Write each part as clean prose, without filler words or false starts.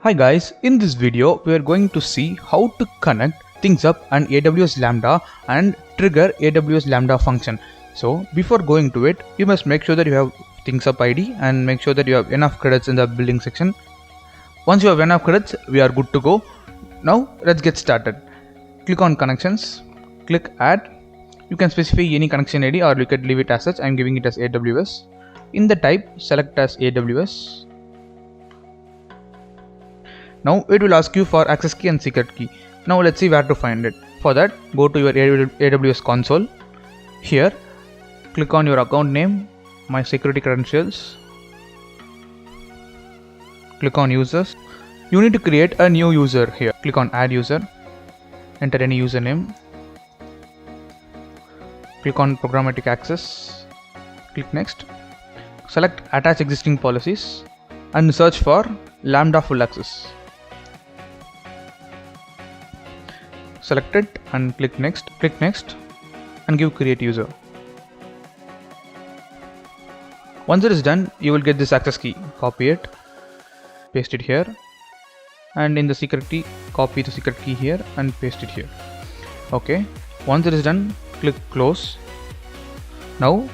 Hi guys, in this video we are going to see how to connect ThingsUp and AWS Lambda and trigger AWS Lambda function. So before going to it, you must make sure that you have ThingsUp ID and make sure that you have enough credits in the building section. Once you have enough credits, we are good to go. Now let's get started. Click on connections, click add. You can specify any connection ID or you can leave it as such. I am giving it as AWS. In the type, select as AWS. Now it will ask you for access key and secret key. Now let's see where to find it. For that, go to your AWS console. Here, click on your account name, my security credentials. Click on users. You need to create a new user here. Click on add user. Enter any username. Click on programmatic access. Click next. Select attach existing policies and search for Lambda full access. Select it and click next and give create user. Once it is done, you will get this access key. Copy it, paste it here, and in the secret key, copy the secret key here and paste it here. Okay, once it is done, click close. Now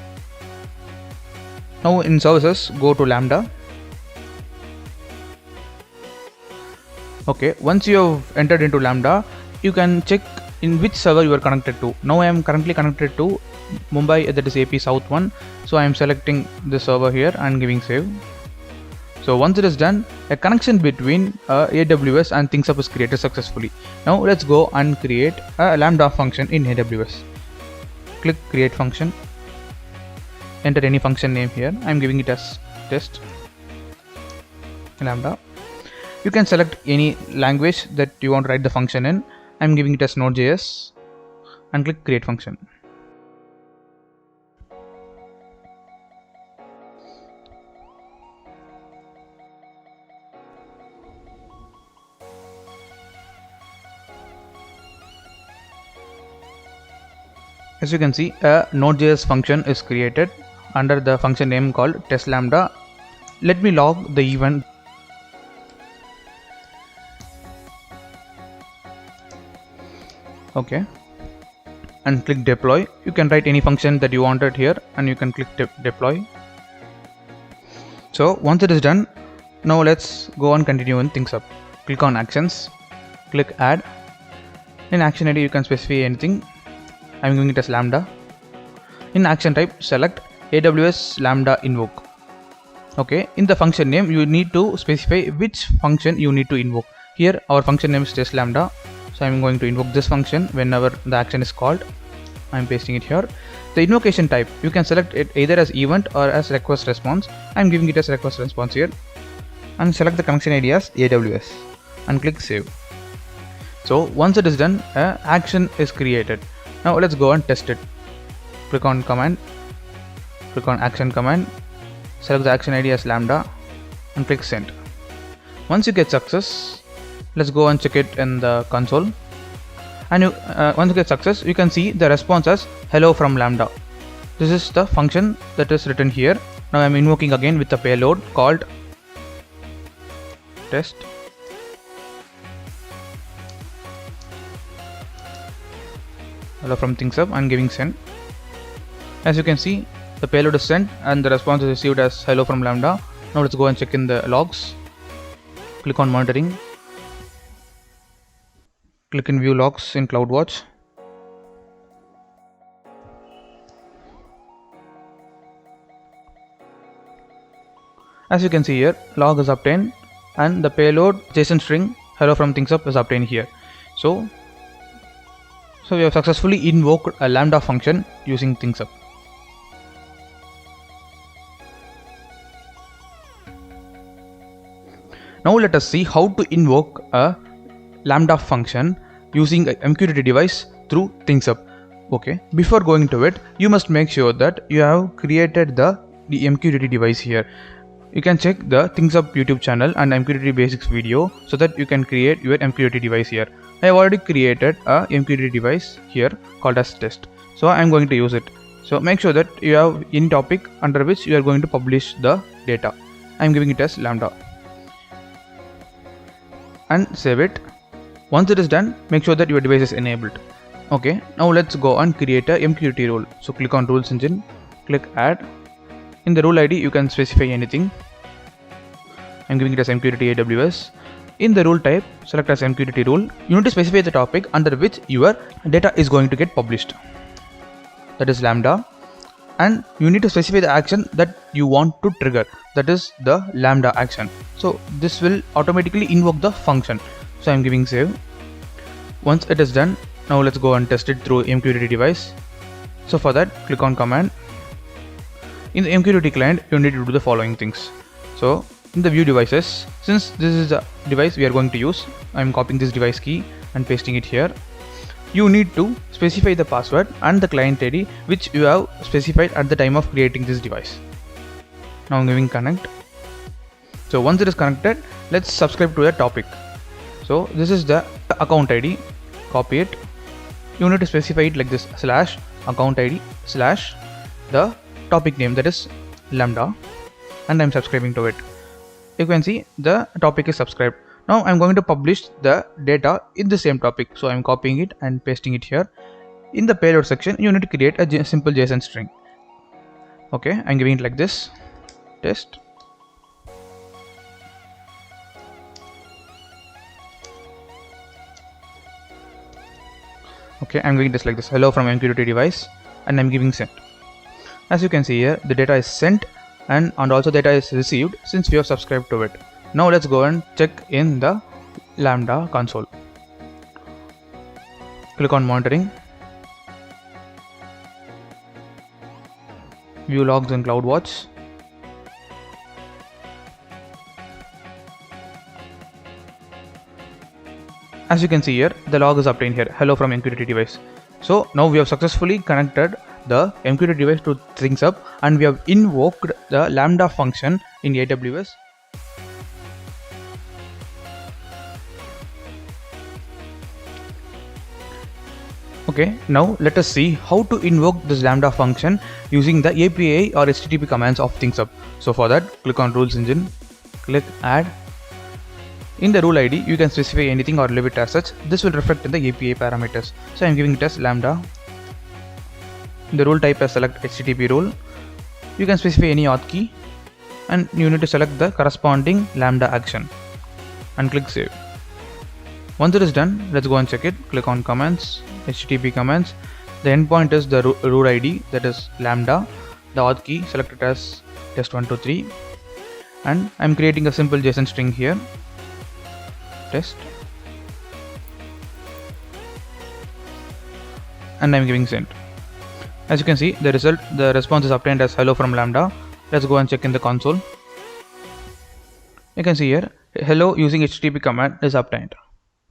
in services, go to Lambda. Okay, once you have entered into Lambda, you can check in which server you are connected to. Now I am currently connected to Mumbai, that is AP South 1. So I am selecting the server here and giving save. So once it is done, a connection between AWS and ThingsUp is created successfully. Now let's go and create a Lambda function in AWS. Click create function. Enter any function name here. I am giving it as test Lambda. You can select any language that you want to write the function in. I am giving it as Node.js and click create function. As you can see, a Node.js function is created under the function name called test lambda. Let me log the event. Okay, and click deploy. You can write any function that you wanted here and you can click deploy. So once it is done, now let's go and continue in ThingsUp. Click on actions, click add. In action ID you can specify anything. I'm giving it as lambda. In action type, select AWS lambda invoke. Okay, in the function name you need to specify which function you need to invoke. Here our function name is test lambda. So I'm going to invoke this function whenever the action is called. I'm pasting it here. The invocation type, you can select it either as event or as request response. I'm giving it as request response here. And select the connection ID as AWS and click save. So once it is done, action is created. Now let's go and test it. Click on command, click on action command, select the action ID as lambda and click send. Once you get success, let's go and check it in the console. And once you get success, you can see the response as hello from lambda. This is the function that is written here. Now I am invoking again with a payload called test. Hello from ThingsUp and giving send. As you can see, the payload is sent and the response is received as hello from lambda. Now let's go and check in the logs. Click on monitoring. Click in view logs in CloudWatch. As you can see here, log is obtained and the payload JSON string hello from ThingsUp is obtained here. So we have successfully invoked a lambda function using ThingsUp. Now let us see how to invoke a lambda function using a MQTT device through ThingsUp. Okay, before going to it, you must make sure that you have created the MQTT device here. You can check the ThingsUp YouTube channel and MQTT basics video so that you can create your MQTT device here. I have already created a MQTT device here called as test. So I am going to use it. So make sure that you have any topic under which you are going to publish the data. I am giving it as lambda. and save it. Once it is done, make sure that your device is enabled. Okay, now let's go and create a MQTT role. So click on Rules Engine, click Add. In the role ID, you can specify anything. I'm giving it as MQTT AWS. In the role type, select as MQTT role. You need to specify the topic under which your data is going to get published. That is Lambda. And you need to specify the action that you want to trigger. That is the Lambda action. So this will automatically invoke the function. So I'm giving save. Once it is done, now let's go and test it through MQTT device. So for that, click on command. In the MQTT client, you need to do the following things. So in the view devices, since this is the device we are going to use, I'm copying this device key and pasting it here. You need to specify the password and the client ID which you have specified at the time of creating this device. Now I'm giving connect. So once it is connected, let's subscribe to the topic. So this is the account ID. Copy it. You need to specify it like this: /account ID / the topic name, that is Lambda, and I'm subscribing to it. You can see the topic is subscribed. Now I'm going to publish the data in the same topic. So I'm copying it and pasting it here. In the payload section, you need to create a simple JSON string. Okay, I'm giving it like this: test. Okay, I'm giving this like this: hello from MQTT device, and I'm giving send. As you can see here, the data is sent and also data is received since we have subscribed to it. Now let's go and check in the Lambda console. Click on monitoring, view logs in CloudWatch. As you can see here, the log is obtained here: hello from MQTT device. So now we have successfully connected the MQTT device to ThingsUp, and we have invoked the Lambda function in AWS. Okay, now let us see how to invoke this Lambda function using the API or HTTP commands of ThingsUp. So for that, click on Rules Engine, click Add. In the rule ID, you can specify anything or leave it as such. This will reflect in the API parameters. So I'm giving it as Lambda. In the rule type, as select HTTP role. You can specify any auth key, and you need to select the corresponding Lambda action and click save. Once it is done, let's go and check it. Click on commands, HTTP commands. The endpoint is the rule ID, that is Lambda. The auth key, select it as test123, and I'm creating a simple JSON string here. Test, and I'm giving send. As you can see, the response is obtained as hello from Lambda. Let's go and check in the console. You can see here, hello using HTTP command is obtained.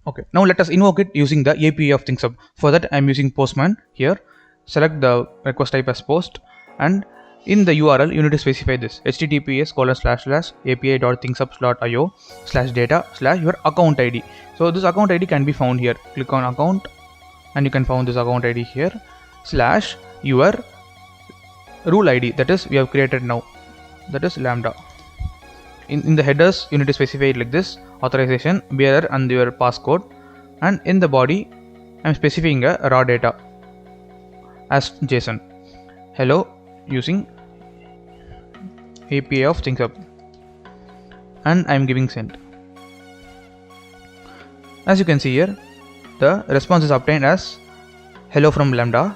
Okay, now let us invoke it using the API of ThingsUp. For that, I'm using Postman here. Select the request type as post, and in the URL, you need to specify this: https://api.thingsUp.io/data/your account ID. So this account ID can be found here. Click on account, and you can find this account ID here, / your rule ID, that is we have created now, that is Lambda. In the headers, you need to specify it like this: authorization, bearer, and your passcode. And in the body, I'm specifying a raw data as JSON. Hello using API of ThingsUp, and I'm giving send. As you can see here, the response is obtained as hello from Lambda.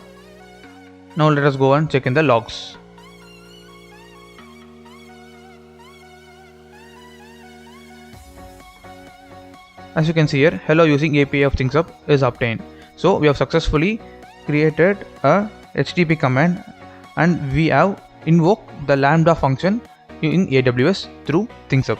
Now let us go and check in the logs. As you can see here, hello using API of ThingsUp is obtained. So we have successfully created a HTTP command, and we have invoked the Lambda function in AWS through ThingsUp.